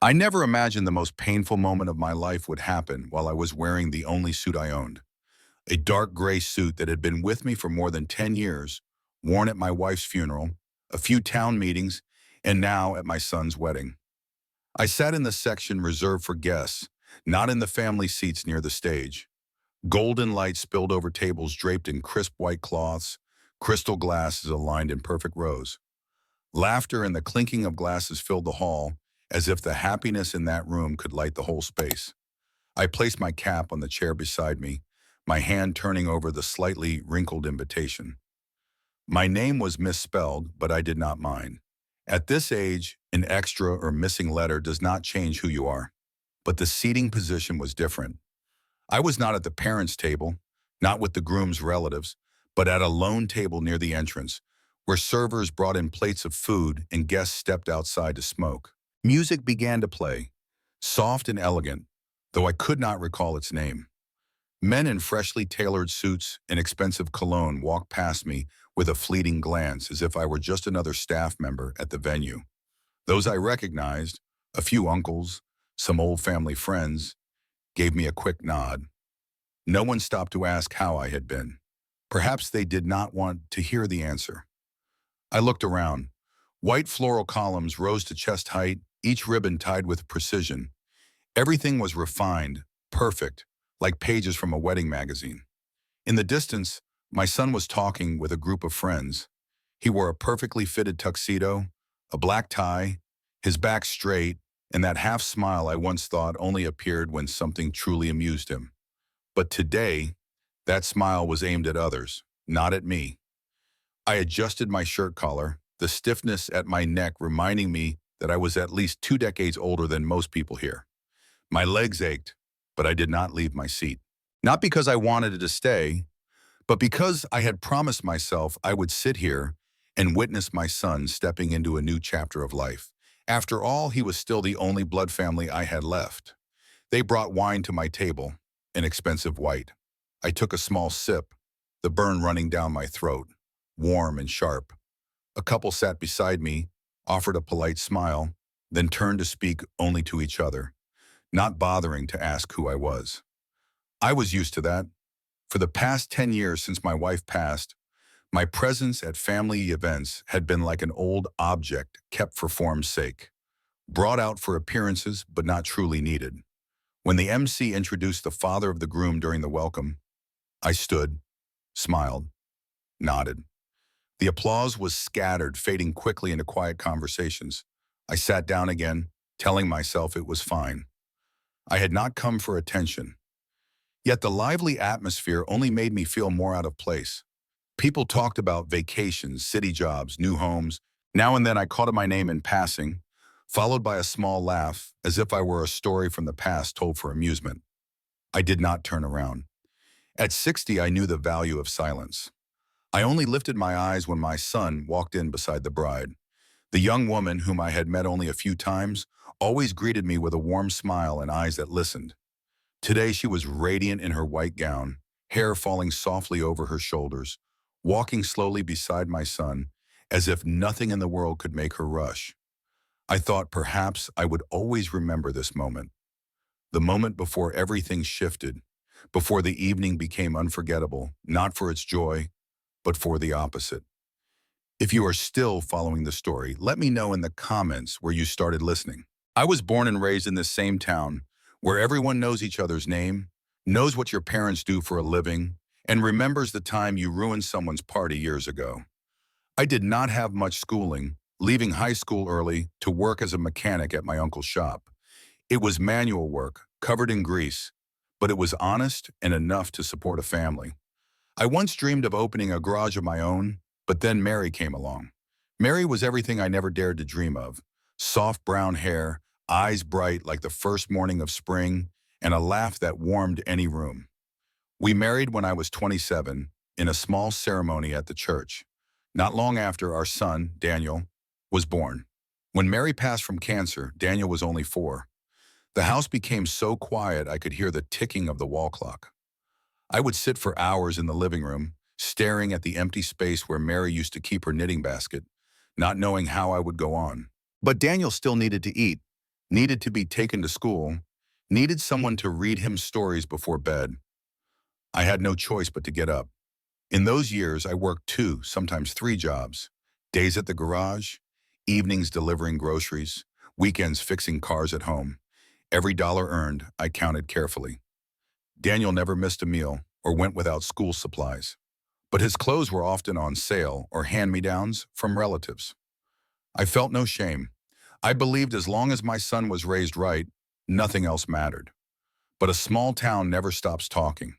I never imagined the most painful moment of my life would happen while I was wearing the only suit I owned. A dark gray suit that had been with me for more than 10 years, worn at my wife's funeral, a few town meetings, and now at my son's wedding. I sat in the section reserved for guests, not in the family seats near the stage. Golden light spilled over tables draped in crisp white cloths, crystal glasses aligned in perfect rows. Laughter and the clinking of glasses filled the hall, as if the happiness in that room could light the whole space. I placed my cap on the chair beside me, my hand turning over the slightly wrinkled invitation. My name was misspelled, but I did not mind. At this age, an extra or missing letter does not change who you are. But the seating position was different. I was not at the parents' table, not with the groom's relatives, but at a lone table near the entrance, where servers brought in plates of food and guests stepped outside to smoke. Music began to play, soft and elegant, though I could not recall its name. Men in freshly tailored suits and expensive cologne walked past me with a fleeting glance as if I were just another staff member at the venue. Those I recognized, a few uncles, some old family friends, gave me a quick nod. No one stopped to ask how I had been. Perhaps they did not want to hear the answer. I looked around. White floral columns rose to chest height, each ribbon tied with precision. Everything was refined, perfect, like pages from a wedding magazine. In the distance, my son was talking with a group of friends. He wore a perfectly fitted tuxedo, a black tie, his back straight, and that half smile I once thought only appeared when something truly amused him. But today, that smile was aimed at others, not at me. I adjusted my shirt collar, the stiffness at my neck reminding me that I was at least 2 decades older than most people here. My legs ached, but I did not leave my seat. Not because I wanted it to stay, but because I had promised myself I would sit here and witness my son stepping into a new chapter of life. After all, he was still the only blood family I had left. They brought wine to my table, an expensive white. I took a small sip, the burn running down my throat, warm and sharp. A couple sat beside me, offered a polite smile, then turned to speak only to each other, not bothering to ask who I was. I was used to that. For the past 10 years since my wife passed, my presence at family events had been like an old object kept for form's sake, brought out for appearances but not truly needed. When the MC introduced the father of the groom during the welcome, I stood, smiled, nodded. The applause was scattered, fading quickly into quiet conversations. I sat down again, telling myself it was fine. I had not come for attention. Yet the lively atmosphere only made me feel more out of place. People talked about vacations, city jobs, new homes. Now and then I caught my name in passing, followed by a small laugh, as if I were a story from the past told for amusement. I did not turn around. At 60, I knew the value of silence. I only lifted my eyes when my son walked in beside the bride. The young woman, whom I had met only a few times, always greeted me with a warm smile and eyes that listened. Today she was radiant in her white gown, hair falling softly over her shoulders, walking slowly beside my son, as if nothing in the world could make her rush. I thought perhaps I would always remember this moment, the moment before everything shifted, before the evening became unforgettable, not for its joy, but for the opposite. If you are still following the story, let me know in the comments where you started listening. I was born and raised in this same town, where everyone knows each other's name, knows what your parents do for a living, and remembers the time you ruined someone's party years ago. I did not have much schooling, leaving high school early to work as a mechanic at my uncle's shop. It was manual work, covered in grease, but it was honest and enough to support a family. I once dreamed of opening a garage of my own, but then Mary came along. Mary was everything I never dared to dream of. Soft brown hair, eyes bright like the first morning of spring, and a laugh that warmed any room. We married when I was 27 in a small ceremony at the church. Not long after, our son, Daniel, was born. When Mary passed from cancer, Daniel was only 4. The house became so quiet I could hear the ticking of the wall clock. I would sit for hours in the living room, staring at the empty space where Mary used to keep her knitting basket, not knowing how I would go on. But Daniel still needed to eat. needed to be taken to school, needed someone to read him stories before bed. I had no choice but to get up. In those years, I worked two, sometimes three jobs. Days at the garage, evenings delivering groceries, weekends fixing cars at home. Every dollar earned, I counted carefully. Daniel never missed a meal or went without school supplies, but his clothes were often on sale or hand-me-downs from relatives. I felt no shame. I believed as long as my son was raised right, nothing else mattered. But a small town never stops talking.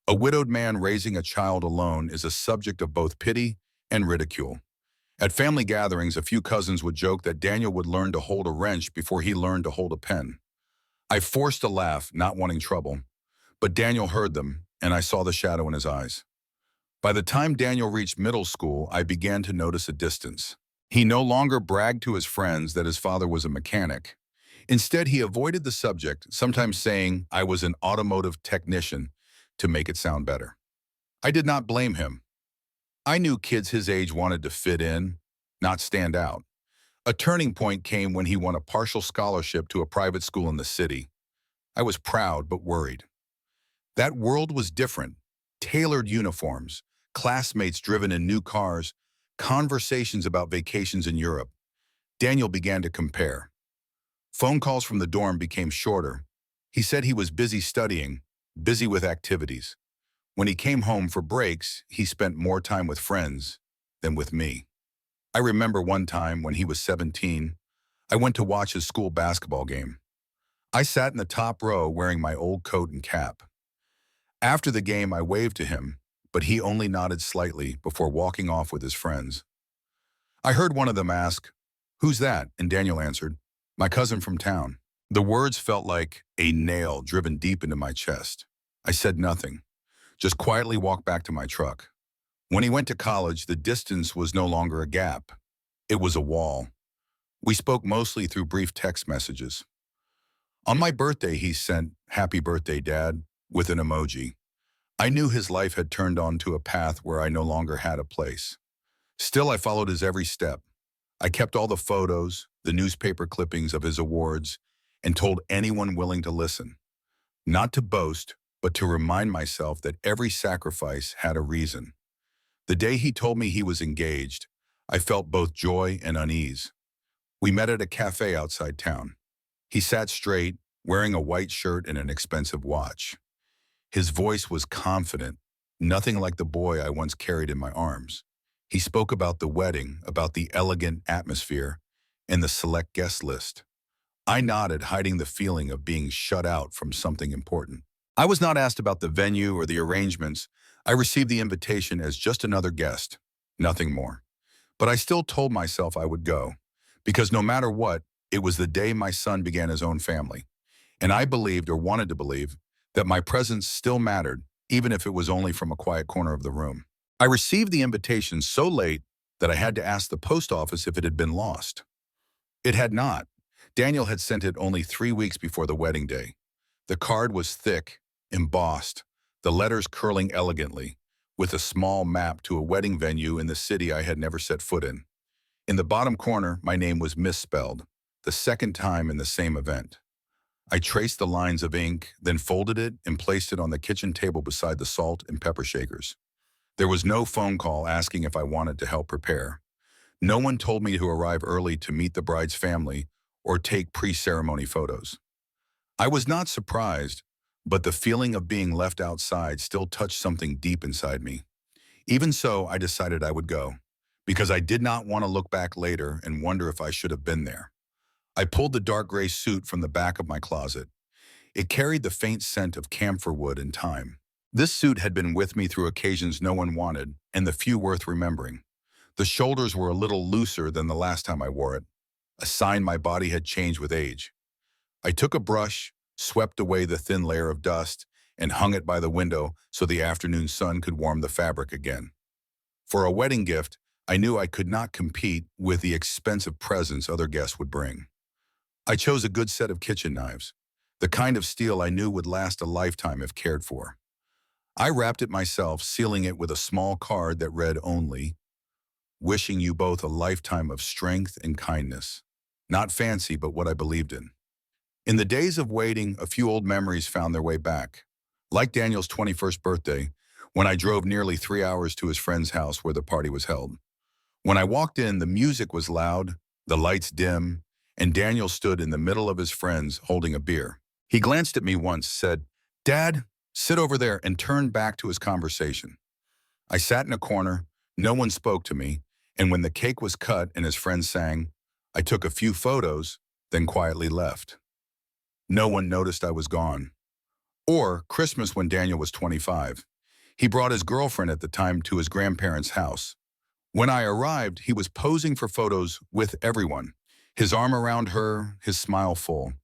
A widowed man raising a child alone is a subject of both pity and ridicule. At family gatherings, a few cousins would joke that Daniel would learn to hold a wrench before he learned to hold a pen. I forced a laugh, not wanting trouble, but Daniel heard them, and I saw the shadow in his eyes. By the time Daniel reached middle school, I began to notice a distance. He no longer bragged to his friends that his father was a mechanic. Instead, he avoided the subject, sometimes saying I was an automotive technician to make it sound better. I did not blame him. I knew kids his age wanted to fit in, not stand out. A turning point came when he won a partial scholarship to a private school in the city. I was proud but worried. That world was different. Tailored uniforms, classmates driven in new cars, conversations about vacations in Europe. Daniel began to compare. Phone calls from the dorm became shorter. He said he was busy studying, busy with activities. When he came home for breaks, he spent more time with friends than with me. I remember one time when he was 17, I went to watch his school basketball game. I sat in the top row wearing my old coat and cap. After the game, I waved to him, but he only nodded slightly before walking off with his friends. I heard one of them ask, "Who's that?" And Daniel answered, "My cousin from town." The words felt like a nail driven deep into my chest. I said nothing, just quietly walked back to my truck. When he went to college, the distance was no longer a gap. It was a wall. We spoke mostly through brief text messages. On my birthday, he sent, "Happy birthday, Dad," with an emoji. I knew his life had turned onto a path where I no longer had a place. Still, I followed his every step. I kept all the photos, the newspaper clippings of his awards, and told anyone willing to listen. Not to boast, but to remind myself that every sacrifice had a reason. The day he told me he was engaged, I felt both joy and unease. We met at a cafe outside town. He sat straight, wearing a white shirt and an expensive watch. His voice was confident, nothing like the boy I once carried in my arms. He spoke about the wedding, about the elegant atmosphere, and the select guest list. I nodded, hiding the feeling of being shut out from something important. I was not asked about the venue or the arrangements. I received the invitation as just another guest, nothing more. But I still told myself I would go, because no matter what, it was the day my son began his own family. And I believed, or wanted to believe, that my presence still mattered, even if it was only from a quiet corner of the room. I received the invitation so late that I had to ask the post office if it had been lost. It had not. Daniel had sent it only 3 weeks before the wedding day. The card was thick, embossed, the letters curling elegantly, with a small map to a wedding venue in the city I had never set foot in. In the bottom corner, my name was misspelled, the second time in the same event. I traced the lines of ink, then folded it and placed it on the kitchen table beside the salt and pepper shakers. There was no phone call asking if I wanted to help prepare. No one told me to arrive early to meet the bride's family or take pre-ceremony photos. I was not surprised, but the feeling of being left outside still touched something deep inside me. Even so, I decided I would go, because I did not want to look back later and wonder if I should have been there. I pulled the dark gray suit from the back of my closet. It carried the faint scent of camphor wood and thyme. This suit had been with me through occasions no one wanted, and the few worth remembering. The shoulders were a little looser than the last time I wore it, a sign my body had changed with age. I took a brush, swept away the thin layer of dust, and hung it by the window so the afternoon sun could warm the fabric again. For a wedding gift, I knew I could not compete with the expensive presents other guests would bring. I chose a good set of kitchen knives, the kind of steel I knew would last a lifetime if cared for. I wrapped it myself, sealing it with a small card that read only, "Wishing you both a lifetime of strength and kindness." Not fancy, but what I believed in. In the days of waiting, a few old memories found their way back. Like Daniel's 21st birthday, when I drove nearly 3 hours to his friend's house where the party was held. When I walked in, the music was loud, the lights dim, and Daniel stood in the middle of his friends holding a beer. He glanced at me once, said, "Dad, sit over there," and turned back to his conversation. I sat in a corner, no one spoke to me, and when the cake was cut and his friends sang, I took a few photos, then quietly left. No one noticed I was gone. Or Christmas when Daniel was 25. He brought his girlfriend at the time to his grandparents' house. When I arrived, he was posing for photos with everyone, his arm around her, his smile full.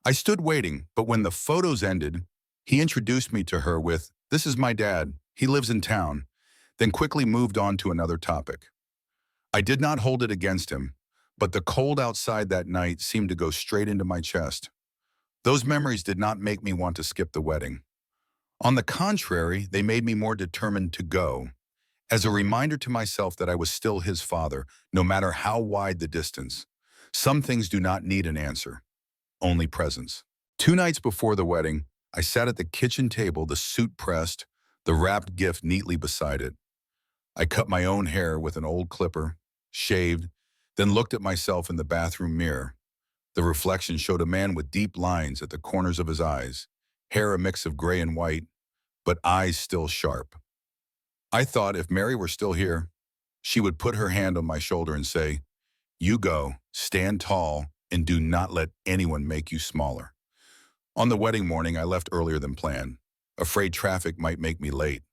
I stood waiting, but when the photos ended, he introduced me to her with, "This is my dad. He lives in town," then quickly moved on to another topic. I did not hold it against him, but the cold outside that night seemed to go straight into my chest. Those memories did not make me want to skip the wedding. On the contrary, they made me more determined to go, as a reminder to myself that I was still his father, no matter how wide the distance. Some things do not need an answer, only presence. 2 nights before the wedding, I sat at the kitchen table, the suit pressed, the wrapped gift neatly beside it. I cut my own hair with an old clipper, shaved, then looked at myself in the bathroom mirror. The reflection showed a man with deep lines at the corners of his eyes, hair a mix of gray and white, but eyes still sharp. I thought if Mary were still here, she would put her hand on my shoulder and say, "You go, stand tall, and do not let anyone make you smaller." On the wedding morning, I left earlier than planned, afraid traffic might make me late.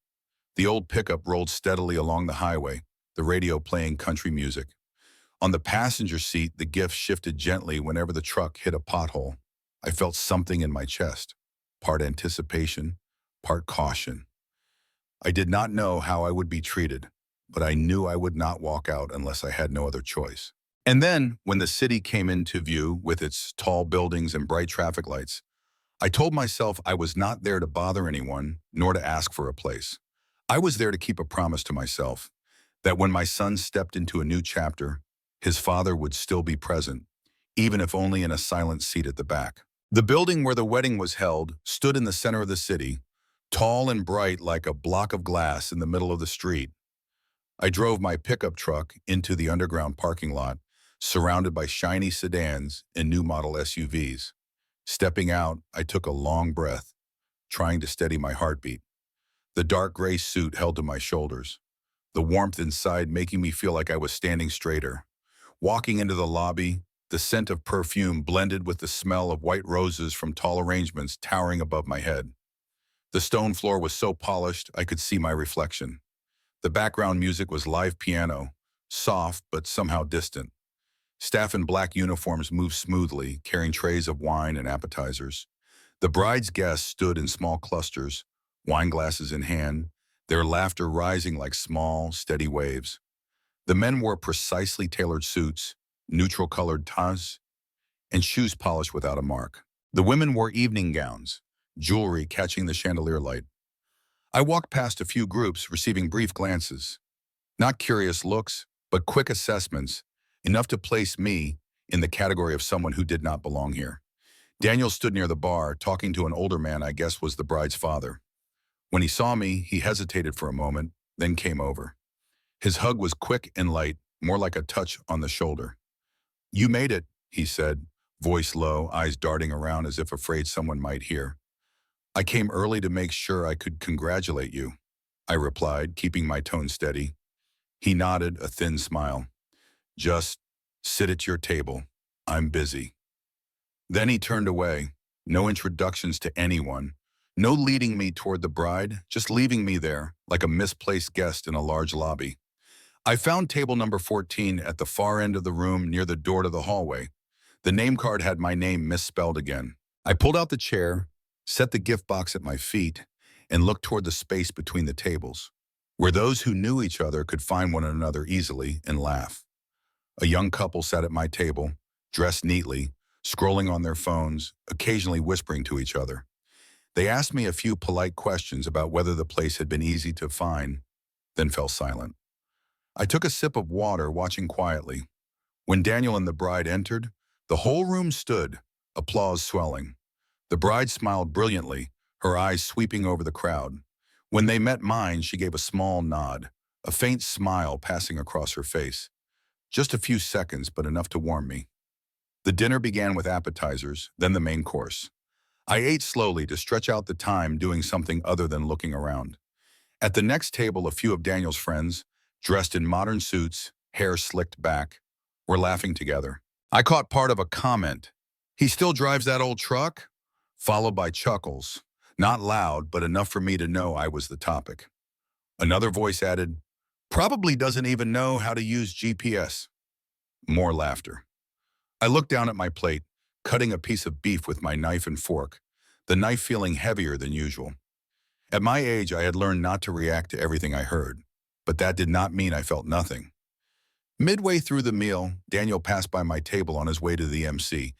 The old pickup rolled steadily along the highway, the radio playing country music. On the passenger seat, the gift shifted gently whenever the truck hit a pothole. I felt something in my chest, part anticipation, part caution. I did not know how I would be treated, but I knew I would not walk out unless I had no other choice. And then, when the city came into view with its tall buildings and bright traffic lights, I told myself I was not there to bother anyone, nor to ask for a place. I was there to keep a promise to myself, that when my son stepped into a new chapter, his father would still be present, even if only in a silent seat at the back. The building where the wedding was held stood in the center of the city, tall and bright like a block of glass in the middle of the street. I drove my pickup truck into the underground parking lot, surrounded by shiny sedans and new model SUVs. Stepping out, I took a long breath, trying to steady my heartbeat. The dark gray suit held to my shoulders, the warmth inside making me feel like I was standing straighter. Walking into the lobby, the scent of perfume blended with the smell of white roses from tall arrangements towering above my head. The stone floor was so polished I could see my reflection. The background music was live piano, soft but somehow distant. Staff in black uniforms moved smoothly, carrying trays of wine and appetizers. The bride's guests stood in small clusters, wine glasses in hand, their laughter rising like small, steady waves. The men wore precisely tailored suits, neutral-colored ties, and shoes polished without a mark. The women wore evening gowns, jewelry catching the chandelier light. I walked past a few groups, receiving brief glances. Not curious looks, but quick assessments, enough to place me in the category of someone who did not belong here. Daniel stood near the bar, talking to an older man I guess was the bride's father. When he saw me, he hesitated for a moment, then came over. His hug was quick and light, more like a touch on the shoulder. "You made it," he said, voice low, eyes darting around as if afraid someone might hear. "I came early to make sure I could congratulate you," I replied, keeping my tone steady. He nodded, a thin smile. "Just sit at your table. I'm busy." Then he turned away. No introductions to anyone. No leading me toward the bride, just leaving me there, like a misplaced guest in a large lobby. I found table number 14 at the far end of the room near the door to the hallway. The name card had my name misspelled again. I pulled out the chair, set the gift box at my feet, and looked toward the space between the tables, where those who knew each other could find one another easily and laugh. A young couple sat at my table, dressed neatly, scrolling on their phones, occasionally whispering to each other. They asked me a few polite questions about whether the place had been easy to find, then fell silent. I took a sip of water, watching quietly. When Daniel and the bride entered, the whole room stood, applause swelling. The bride smiled brilliantly, her eyes sweeping over the crowd. When they met mine, she gave a small nod, a faint smile passing across her face. Just a few seconds, but enough to warm me. The dinner began with appetizers, then the main course. I ate slowly to stretch out the time doing something other than looking around. At the next table, a few of Daniel's friends, dressed in modern suits, hair slicked back, were laughing together. I caught part of a comment. "He still drives that old truck?" Followed by chuckles. Not loud, but enough for me to know I was the topic. Another voice added, "Probably doesn't even know how to use GPS." More laughter. I looked down at my plate, cutting a piece of beef with my knife and fork, the knife feeling heavier than usual. At my age, I had learned not to react to everything I heard, but that did not mean I felt nothing. Midway through the meal, Daniel passed by my table on his way to the MC.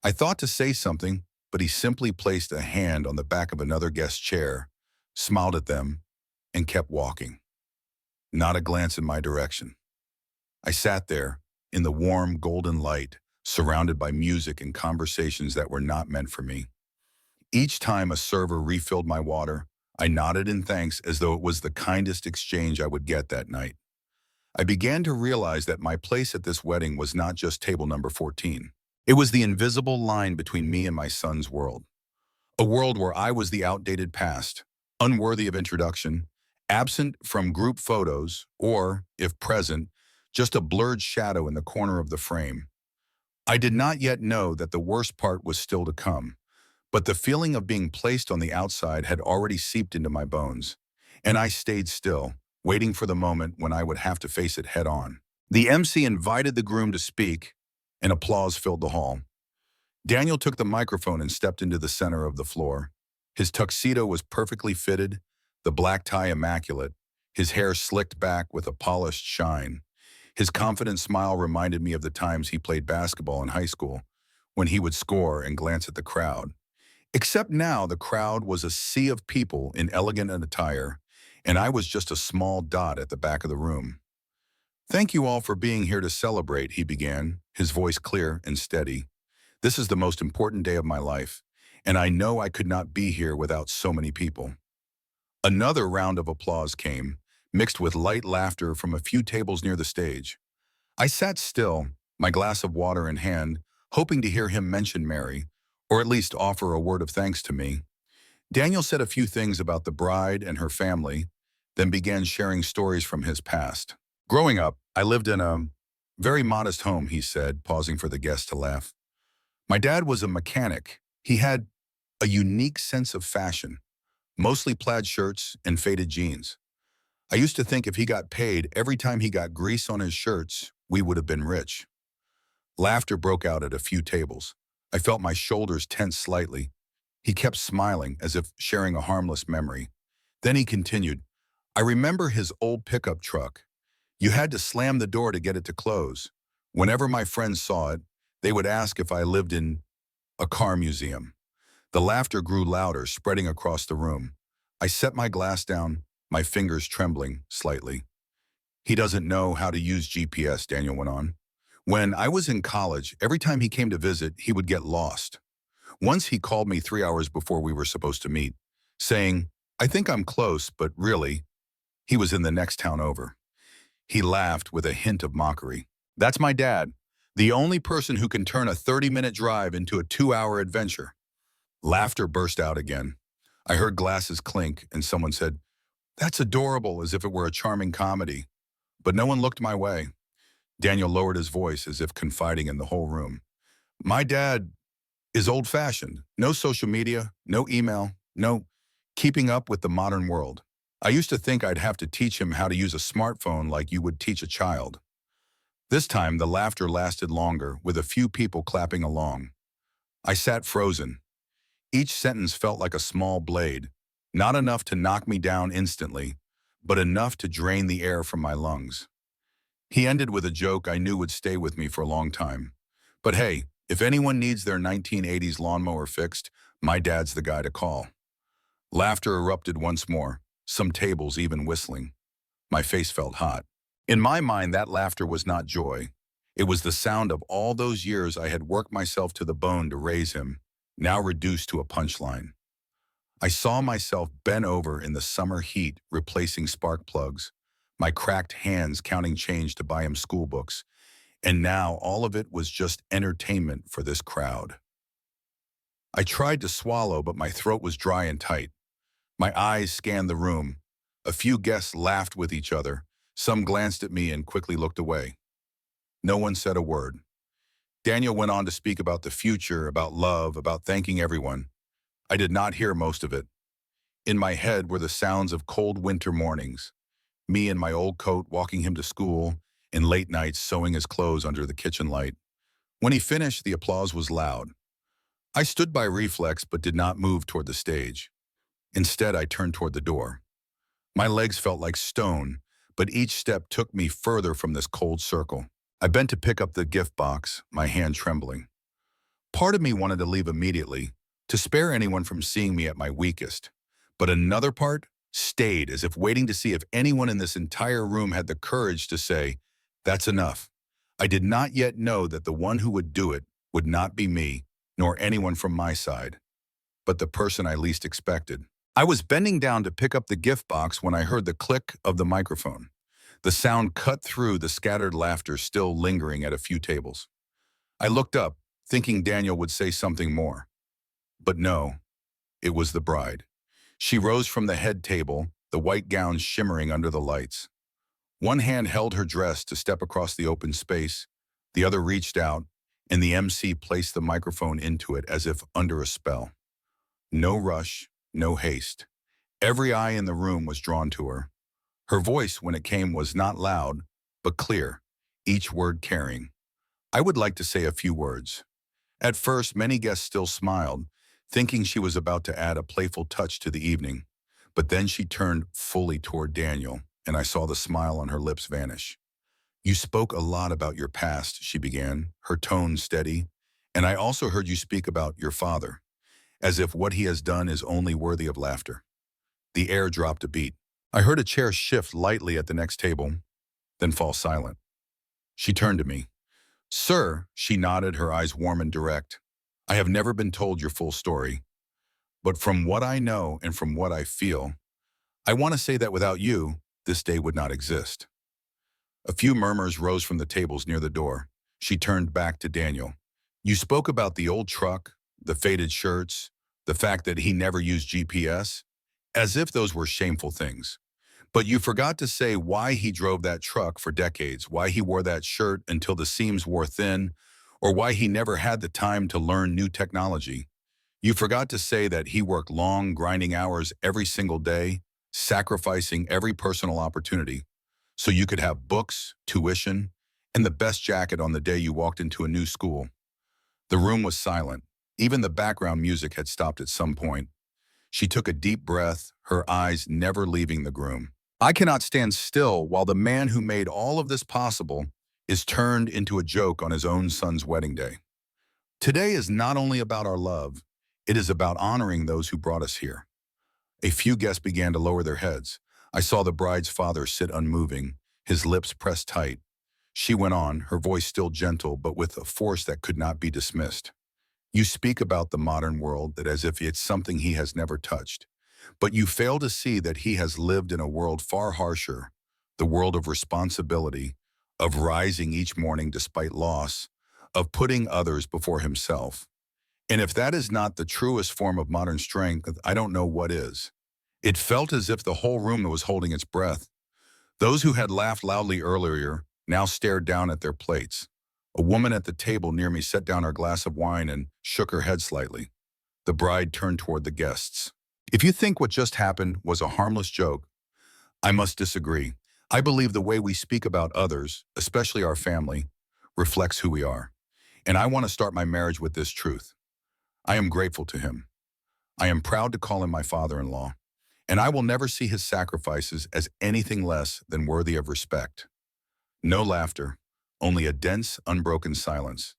I thought to say something, but he simply placed a hand on the back of another guest's chair, smiled at them, and kept walking. Not a glance in my direction. I sat there, in the warm, golden light, surrounded by music and conversations that were not meant for me. Each time a server refilled my water, I nodded in thanks as though it was the kindest exchange I would get that night. I began to realize that my place at this wedding was not just table number 14. It was the invisible line between me and my son's world. A world where I was the outdated past, unworthy of introduction, absent from group photos, or, if present, just a blurred shadow in the corner of the frame. I did not yet know that the worst part was still to come, but the feeling of being placed on the outside had already seeped into my bones, and I stayed still, waiting for the moment when I would have to face it head on. The MC invited the groom to speak, and applause filled the hall. Daniel took the microphone and stepped into the center of the floor. His tuxedo was perfectly fitted, the black tie immaculate, his hair slicked back with a polished shine. His confident smile reminded me of the times he played basketball in high school, when he would score and glance at the crowd. Except now the crowd was a sea of people in elegant attire, and I was just a small dot at the back of the room. "Thank you all for being here to celebrate," he began, his voice clear and steady. "This is the most important day of my life, and I know I could not be here without so many people." Another round of applause came, mixed with light laughter from a few tables near the stage. I sat still, my glass of water in hand, hoping to hear him mention Mary, or at least offer a word of thanks to me. Daniel said a few things about the bride and her family, then began sharing stories from his past. "Growing up, I lived in a very modest home," he said, pausing for the guests to laugh. "My dad was a mechanic. He had a unique sense of fashion, mostly plaid shirts and faded jeans. I used to think if he got paid every time he got grease on his shirts, we would have been rich." Laughter broke out at a few tables. I felt my shoulders tense slightly. He kept smiling, as if sharing a harmless memory. Then he continued, "I remember his old pickup truck. You had to slam the door to get it to close. Whenever my friends saw it, they would ask if I lived in a car museum." The laughter grew louder, spreading across the room. I set my glass down, my fingers trembling slightly. "He doesn't know how to use GPS," Daniel went on. "When I was in college, every time he came to visit, he would get lost. Once he called me 3 hours before we were supposed to meet, saying, 'I think I'm close, but really, he was in the next town over.'" He laughed with a hint of mockery. "That's my dad, the only person who can turn a 30-minute drive into a 2-hour adventure." Laughter burst out again. I heard glasses clink, and someone said, "That's adorable," as if it were a charming comedy. But no one looked my way. Daniel lowered his voice as if confiding in the whole room. "My dad is old-fashioned. No social media, no email, no keeping up with the modern world. I used to think I'd have to teach him how to use a smartphone like you would teach a child." This time, the laughter lasted longer, with a few people clapping along. I sat frozen. Each sentence felt like a small blade, not enough to knock me down instantly, but enough to drain the air from my lungs. He ended with a joke I knew would stay with me for a long time. "But hey, if anyone needs their 1980s lawnmower fixed, my dad's the guy to call." Laughter erupted once more, some tables even whistling. My face felt hot. In my mind, that laughter was not joy. It was the sound of all those years I had worked myself to the bone to raise him, now reduced to a punchline. I saw myself bent over in the summer heat replacing spark plugs, my cracked hands counting change to buy him school books, and now all of it was just entertainment for this crowd. I tried to swallow, but my throat was dry and tight. My eyes scanned the room. A few guests laughed with each other. Some glanced at me and quickly looked away. No one said a word. Daniel went on to speak about the future, about love, about thanking everyone. I did not hear most of it. In my head were the sounds of cold winter mornings, me in my old coat walking him to school, and late nights sewing his clothes under the kitchen light. When he finished, the applause was loud. I stood by reflex but did not move toward the stage. Instead, I turned toward the door. My legs felt like stone, but each step took me further from this cold circle. I bent to pick up the gift box, my hand trembling. Part of me wanted to leave immediately, to spare anyone from seeing me at my weakest. But another part stayed, as if waiting to see if anyone in this entire room had the courage to say, "That's enough." I did not yet know that the one who would do it would not be me, nor anyone from my side, but the person I least expected. I was bending down to pick up the gift box when I heard the click of the microphone. The sound cut through the scattered laughter still lingering at a few tables. I looked up, thinking Daniel would say something more. But no, it was the bride. She rose from the head table, the white gown shimmering under the lights. One hand held her dress to step across the open space, the other reached out, and the MC placed the microphone into it as if under a spell. No rush, no haste. Every eye in the room was drawn to her. Her voice, when it came, was not loud, but clear, each word carrying. I would like to say a few words. At first, many guests still smiled, thinking she was about to add a playful touch to the evening. But then she turned fully toward Daniel, and I saw the smile on her lips vanish. "You spoke a lot about your past," she began, her tone steady, "and I also heard you speak about your father, as if what he has done is only worthy of laughter." The air dropped a beat. I heard a chair shift lightly at the next table, then fall silent. She turned to me. "Sir," she nodded, her eyes warm and direct, "I have never been told your full story, but from what I know and from what I feel, I want to say that without you, this day would not exist." A few murmurs rose from the tables near the door. She turned back to Daniel. "You spoke about the old truck, the faded shirts, the fact that he never used GPS, as if those were shameful things. But you forgot to say why he drove that truck for decades, why he wore that shirt until the seams wore thin, or why he never had the time to learn new technology. You forgot to say that he worked long, grinding hours every single day, sacrificing every personal opportunity, so you could have books, tuition, and the best jacket on the day you walked into a new school." The room was silent. Even the background music had stopped at some point. She took a deep breath, her eyes never leaving the groom. "I cannot stand still while the man who made all of this possible is turned into a joke on his own son's wedding day. Today is not only about our love, it is about honoring those who brought us here." A few guests began to lower their heads. I saw the bride's father sit unmoving, his lips pressed tight. She went on, her voice still gentle, but with a force that could not be dismissed. "You speak about the modern world that as if it's something he has never touched. But you fail to see that he has lived in a world far harsher, the world of responsibility, of rising each morning despite loss, of putting others before himself. And if that is not the truest form of modern strength, I don't know what is." It felt as if the whole room was holding its breath. Those who had laughed loudly earlier now stared down at their plates. A woman at the table near me set down her glass of wine and shook her head slightly. The bride turned toward the guests. "If you think what just happened was a harmless joke, I must disagree. I believe the way we speak about others, especially our family, reflects who we are. And I want to start my marriage with this truth. I am grateful to him. I am proud to call him my father-in-law. And I will never see his sacrifices as anything less than worthy of respect." No laughter, only a dense, unbroken silence.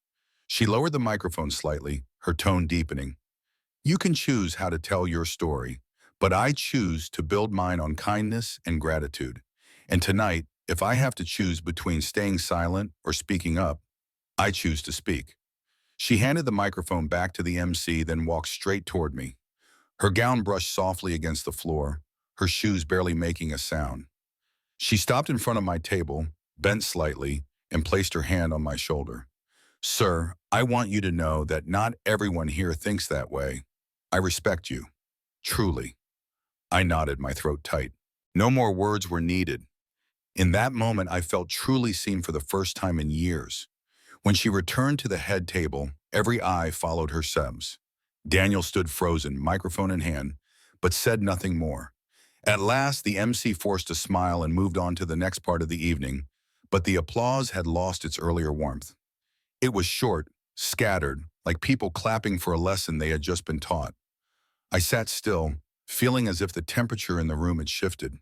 She lowered the microphone slightly, her tone deepening. "You can choose how to tell your story, but I choose to build mine on kindness and gratitude. And tonight, if I have to choose between staying silent or speaking up, I choose to speak. She handed the microphone back to the MC, then walked straight toward me. Her gown brushed softly against the floor, her shoes barely making a sound. She stopped in front of my table, bent slightly, and placed her hand on my shoulder. Sir, I want you to know that not everyone here thinks that way. I respect you. Truly. I nodded, my throat tight. No more words were needed. In that moment, I felt truly seen for the first time in years. When she returned to the head table, every eye followed her steps. Daniel stood frozen, microphone in hand, but said nothing more. At last, the MC forced a smile and moved on to the next part of the evening, but the applause had lost its earlier warmth. It was short, scattered, like people clapping for a lesson they had just been taught. I sat still, feeling as if the temperature in the room had shifted.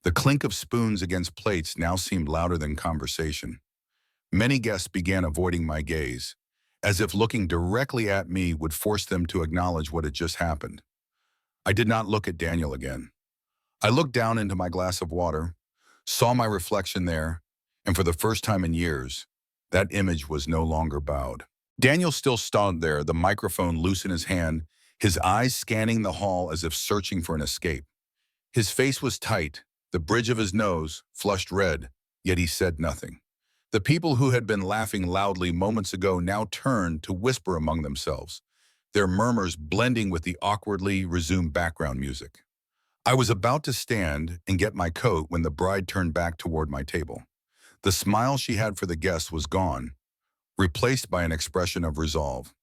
The clink of spoons against plates now seemed louder than conversation. Many guests began avoiding my gaze, as if looking directly at me would force them to acknowledge what had just happened. I did not look at Daniel again. I looked down into my glass of water, saw my reflection there, and for the first time in years, that image was no longer bowed. Daniel still stood there, the microphone loose in his hand, his eyes scanning the hall as if searching for an escape. His face was tight, the bridge of his nose flushed red, yet he said nothing. The people who had been laughing loudly moments ago now turned to whisper among themselves, their murmurs blending with the awkwardly resumed background music. I was about to stand and get my coat when the bride turned back toward my table. The smile she had for the guests was gone, replaced by an expression of resolve.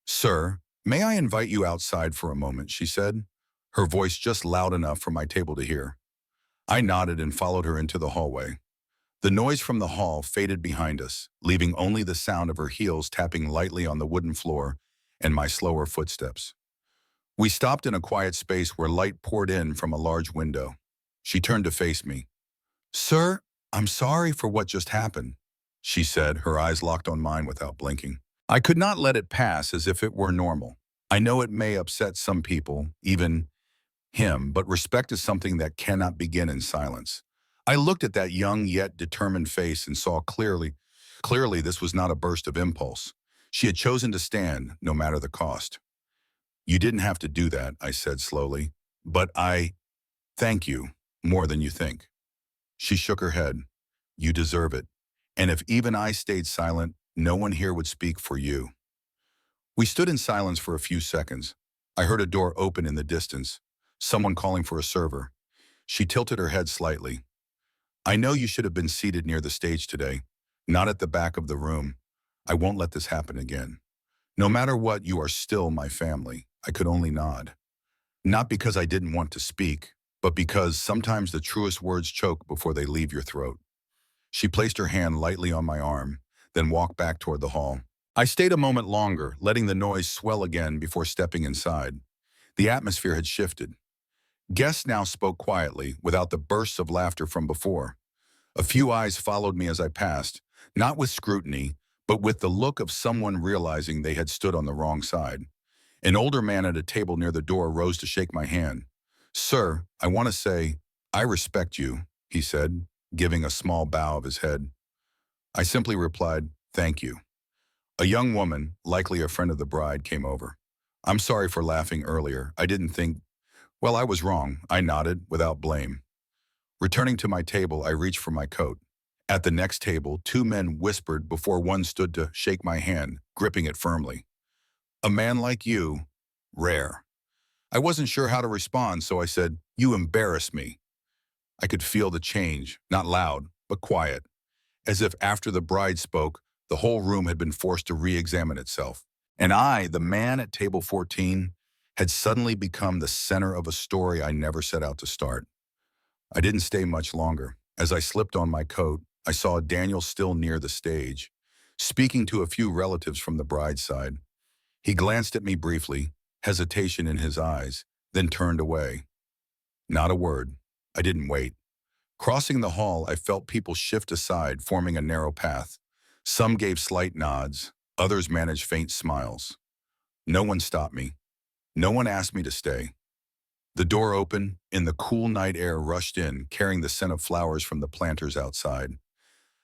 Sir, may I invite you outside for a moment, she said, her voice just loud enough for my table to hear. I nodded and followed her into the hallway. The noise from the hall faded behind us, leaving only the sound of her heels tapping lightly on the wooden floor and my slower footsteps. We stopped in a quiet space where light poured in from a large window. She turned to face me. Sir, I'm sorry for what just happened, she said, her eyes locked on mine without blinking. I could not let it pass as if it were normal. I know it may upset some people, even him, but respect is something that cannot begin in silence. I looked at that young yet determined face and saw clearly this was not a burst of impulse. She had chosen to stand, no matter the cost. You didn't have to do that, I said slowly, but I thank you more than you think. She shook her head. You deserve it. And if even I stayed silent, no one here would speak for you. We stood in silence for a few seconds. I heard a door open in the distance, someone calling for a server. She tilted her head slightly. I know you should have been seated near the stage today, not at the back of the room. I won't let this happen again. No matter what, you are still my family. I could only nod. Not because I didn't want to speak, but because sometimes the truest words choke before they leave your throat. She placed her hand lightly on my arm, then walked back toward the hall. I stayed a moment longer, letting the noise swell again before stepping inside. The atmosphere had shifted. Guests now spoke quietly, without the bursts of laughter from before. A few eyes followed me as I passed, not with scrutiny, but with the look of someone realizing they had stood on the wrong side. An older man at a table near the door rose to shake my hand. Sir, I want to say, I respect you, he said, giving a small bow of his head. I simply replied, thank you. A young woman, likely a friend of the bride, came over. I'm sorry for laughing earlier. I didn't think, well, I was wrong. I nodded, without blame. Returning to my table, I reached for my coat. At the next table, two men whispered before one stood to shake my hand, gripping it firmly. A man like you, rare. I wasn't sure how to respond, so I said, you embarrass me. I could feel the change, not loud, but quiet, as if after the bride spoke, the whole room had been forced to re-examine itself. And I, the man at table 14, had suddenly become the center of a story I never set out to start. I didn't stay much longer. As I slipped on my coat, I saw Daniel still near the stage, speaking to a few relatives from the bride's side. He glanced at me briefly, hesitation in his eyes, then turned away. Not a word. I didn't wait. Crossing the hall, I felt people shift aside, forming a narrow path. Some gave slight nods, others managed faint smiles. No one stopped me. No one asked me to stay. The door opened, and the cool night air rushed in, carrying the scent of flowers from the planters outside.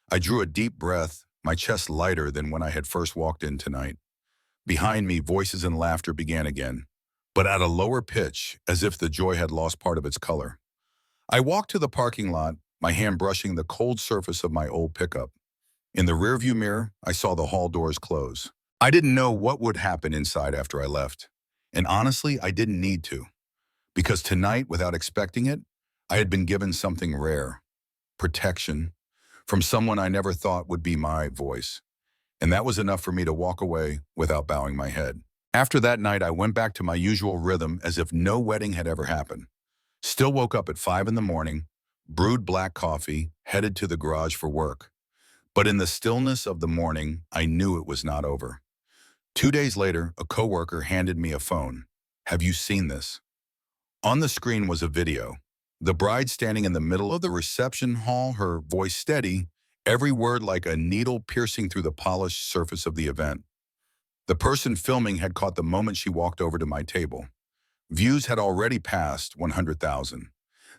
I drew a deep breath, my chest lighter than when I had first walked in tonight. Behind me, voices and laughter began again, but at a lower pitch, as if the joy had lost part of its color. I walked to the parking lot, my hand brushing the cold surface of my old pickup. In the rearview mirror, I saw the hall doors close. I didn't know what would happen inside after I left. And honestly, I didn't need to. Because tonight, without expecting it, I had been given something rare. Protection. From someone I never thought would be my voice. And that was enough for me to walk away without bowing my head. After that night, I went back to my usual rhythm as if no wedding had ever happened. Still woke up at 5 in the morning, brewed black coffee, headed to the garage for work. But in the stillness of the morning, I knew it was not over. 2 days later, a coworker handed me a phone. Have you seen this? On the screen was a video. The bride standing in the middle of the reception hall, her voice steady, every word like a needle piercing through the polished surface of the event. The person filming had caught the moment she walked over to my table. Views had already passed 100,000.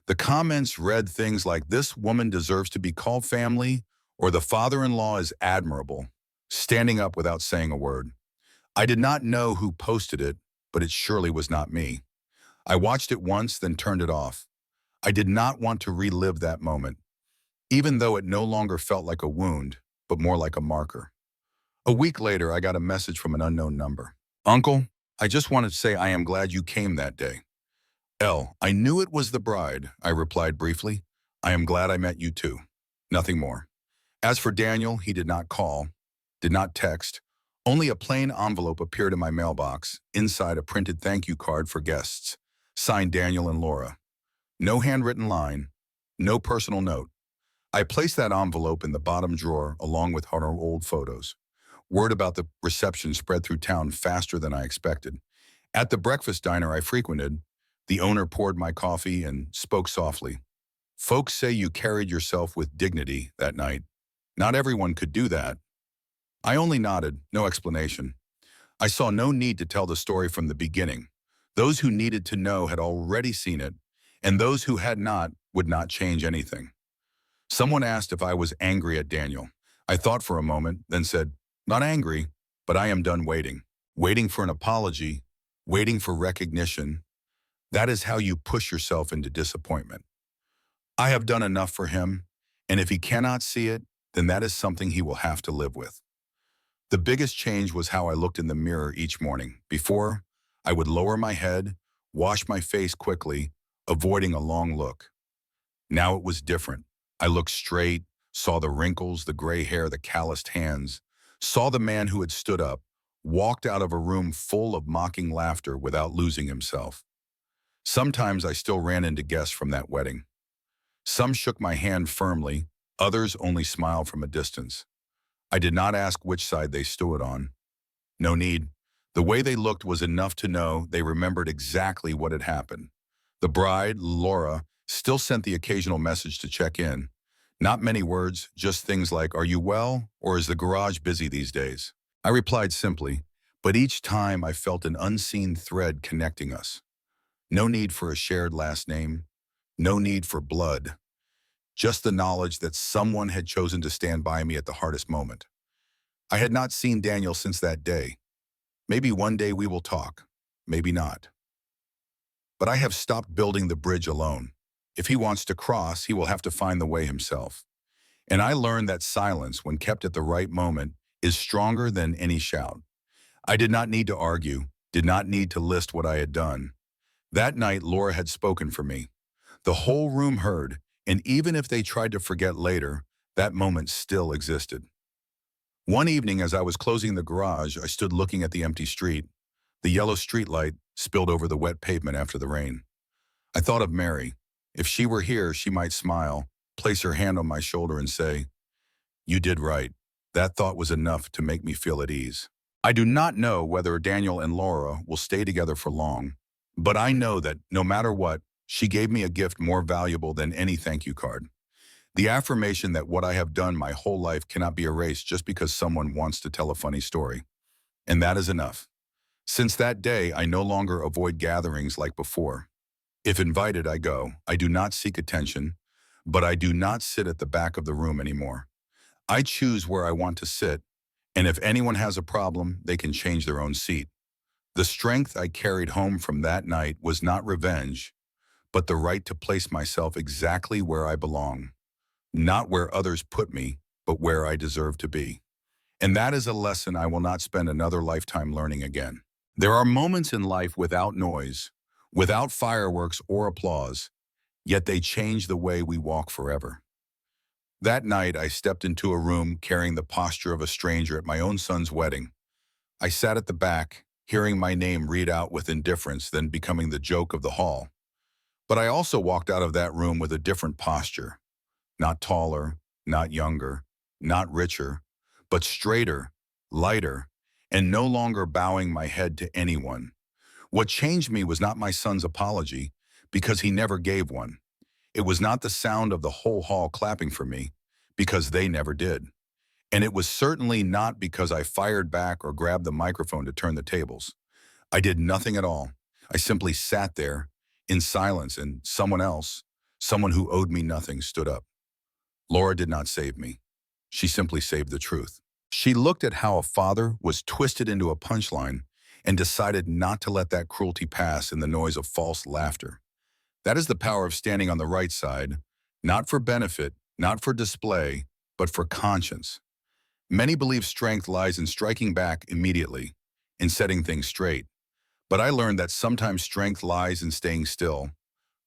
The comments read things like, "This woman deserves to be called family," or "The father-in-law is admirable," standing up without saying a word. I did not know who posted it, but it surely was not me. I watched it once, then turned it off. I did not want to relive that moment, even though it no longer felt like a wound, but more like a marker. A week later, I got a message from an unknown number. "Uncle, I just wanted to say I am glad you came that day." I knew it was the bride," I replied briefly. "I am glad I met you too." Nothing more. As for Daniel, he did not call, did not text. Only a plain envelope appeared in my mailbox, inside a printed thank you card for guests, signed Daniel and Laura. No handwritten line, no personal note. I placed that envelope in the bottom drawer along with our old photos. Word about the reception spread through town faster than I expected. At the breakfast diner I frequented, the owner poured my coffee and spoke softly. "Folks say you carried yourself with dignity that night. Not everyone could do that." I only nodded, no explanation. I saw no need to tell the story from the beginning. Those who needed to know had already seen it, and those who had not would not change anything. Someone asked if I was angry at Daniel. I thought for a moment, then said, "Not angry, but I am done waiting. Waiting for an apology, waiting for recognition. That is how you push yourself into disappointment. I have done enough for him, and if he cannot see it, then that is something he will have to live with." The biggest change was how I looked in the mirror each morning. Before, I would lower my head, wash my face quickly, avoiding a long look. Now it was different. I looked straight, saw the wrinkles, the gray hair, the calloused hands, saw the man who had stood up, walked out of a room full of mocking laughter without losing himself. Sometimes I still ran into guests from that wedding. Some shook my hand firmly, others only smiled from a distance. I did not ask which side they stood on. No need. The way they looked was enough to know they remembered exactly what had happened. The bride, Laura, still sent the occasional message to check in. Not many words, just things like, "Are you well?" or "Is the garage busy these days?" I replied simply, but each time I felt an unseen thread connecting us. No need for a shared last name. No need for blood. Just the knowledge that someone had chosen to stand by me at the hardest moment. I had not seen Daniel since that day. Maybe one day we will talk. Maybe not. But I have stopped building the bridge alone. If he wants to cross, he will have to find the way himself. And I learned that silence, when kept at the right moment, is stronger than any shout. I did not need to argue, did not need to list what I had done. That night, Laura had spoken for me. The whole room heard, and even if they tried to forget later, that moment still existed. One evening, as I was closing the garage, I stood looking at the empty street. The yellow streetlight spilled over the wet pavement after the rain. I thought of Mary. If she were here, she might smile, place her hand on my shoulder and say, "You did right." That thought was enough to make me feel at ease. I do not know whether Daniel and Laura will stay together for long, but I know that no matter what, she gave me a gift more valuable than any thank you card. The affirmation that what I have done my whole life cannot be erased just because someone wants to tell a funny story. And that is enough. Since that day, I no longer avoid gatherings like before. If invited, I go. I do not seek attention, but I do not sit at the back of the room anymore. I choose where I want to sit, and if anyone has a problem, they can change their own seat. The strength I carried home from that night was not revenge, but the right to place myself exactly where I belong, not where others put me, but where I deserve to be. And that is a lesson I will not spend another lifetime learning again. There are moments in life without noise, without fireworks or applause, yet they change the way we walk forever. That night, I stepped into a room carrying the posture of a stranger at my own son's wedding. I sat at the back, hearing my name read out with indifference, then becoming the joke of the hall. But I also walked out of that room with a different posture. Not taller, not younger, not richer, but straighter, lighter, and no longer bowing my head to anyone. What changed me was not my son's apology, because he never gave one. It was not the sound of the whole hall clapping for me, because they never did. And it was certainly not because I fired back or grabbed the microphone to turn the tables. I did nothing at all. I simply sat there in silence, and someone else, someone who owed me nothing, stood up. Laura did not save me. She simply saved the truth. She looked at how a father was twisted into a punchline and decided not to let that cruelty pass in the noise of false laughter. That is the power of standing on the right side, not for benefit, not for display, but for conscience. Many believe strength lies in striking back immediately, in setting things straight. But I learned that sometimes strength lies in staying still,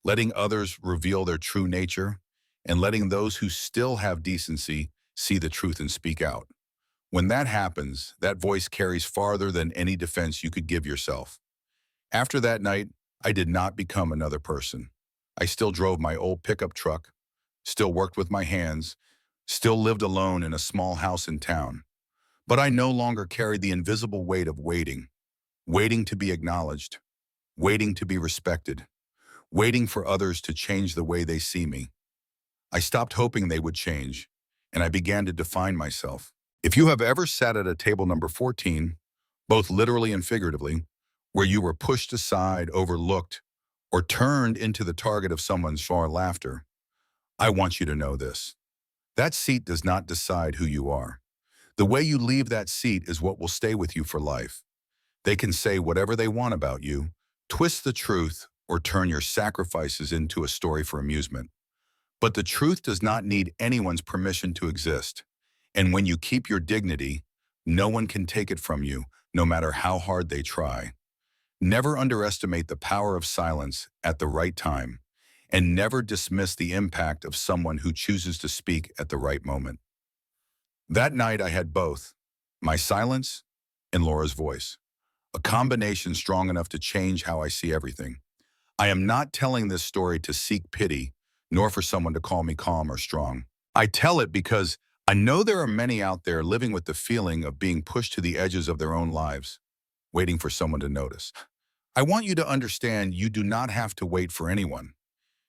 letting others reveal their true nature, and letting those who still have decency see the truth and speak out. When that happens, that voice carries farther than any defense you could give yourself. After that night, I did not become another person. I still drove my old pickup truck, still worked with my hands, still lived alone in a small house in town. But I no longer carried the invisible weight of waiting, waiting to be acknowledged, waiting to be respected, waiting for others to change the way they see me. I stopped hoping they would change, and I began to define myself. If you have ever sat at a table number 14, both literally and figuratively, where you were pushed aside, overlooked, or turned into the target of someone's far laughter, I want you to know this. That seat does not decide who you are. The way you leave that seat is what will stay with you for life. They can say whatever they want about you, twist the truth, or turn your sacrifices into a story for amusement. But the truth does not need anyone's permission to exist. And when you keep your dignity, no one can take it from you, no matter how hard they try. Never underestimate the power of silence at the right time, and never dismiss the impact of someone who chooses to speak at the right moment. That night I had both, my silence and Laura's voice, a combination strong enough to change how I see everything. I am not telling this story to seek pity, nor for someone to call me calm or strong. I tell it because I know there are many out there living with the feeling of being pushed to the edges of their own lives, waiting for someone to notice. I want you to understand you do not have to wait for anyone.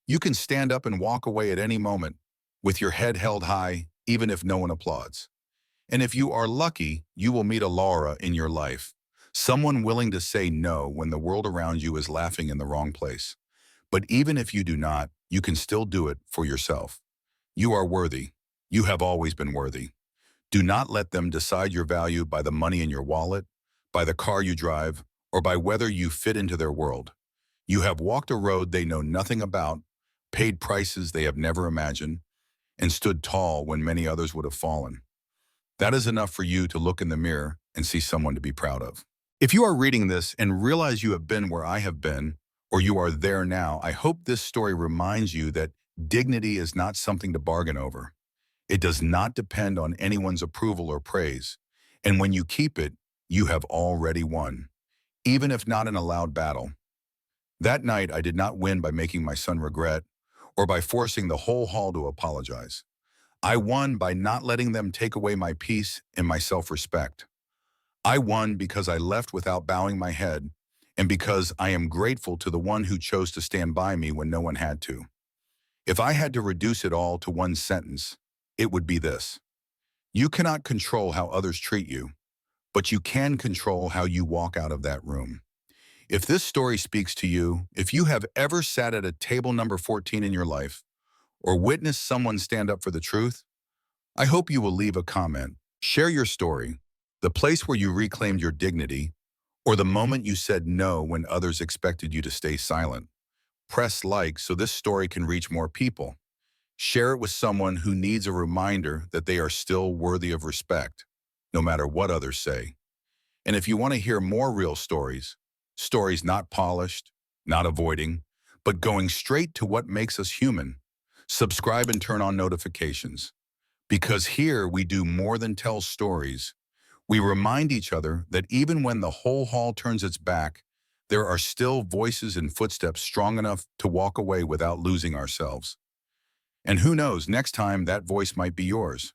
You can stand up and walk away at any moment, with your head held high, even if no one applauds. And if you are lucky, you will meet a Laura in your life, someone willing to say no when the world around you is laughing in the wrong place. But even if you do not, you can still do it for yourself. You are worthy. You have always been worthy. Do not let them decide your value by the money in your wallet, by the car you drive, or by whether you fit into their world. You have walked a road they know nothing about, paid prices they have never imagined, and stood tall when many others would have fallen. That is enough for you to look in the mirror and see someone to be proud of. If you are reading this and realize you have been where I have been, or you are there now, I hope this story reminds you that dignity is not something to bargain over. It does not depend on anyone's approval or praise. And when you keep it, you have already won, even if not in a loud battle. That night, I did not win by making my son regret or by forcing the whole hall to apologize. I won by not letting them take away my peace and my self-respect. I won because I left without bowing my head, and because I am grateful to the one who chose to stand by me when no one had to. If I had to reduce it all to one sentence, it would be this: you cannot control how others treat you, but you can control how you walk out of that room. If this story speaks to you, if you have ever sat at a table number 14 in your life, or witnessed someone stand up for the truth, I hope you will leave a comment, share your story, the place where you reclaimed your dignity, or the moment you said no when others expected you to stay silent. Press like so this story can reach more people. Share it with someone who needs a reminder that they are still worthy of respect, no matter what others say. And if you want to hear more real stories, stories not polished, not avoiding, but going straight to what makes us human, subscribe and turn on notifications. Because here we do more than tell stories. We remind each other that even when the whole hall turns its back, there are still voices and footsteps strong enough to walk away without losing ourselves. And who knows, next time that voice might be yours.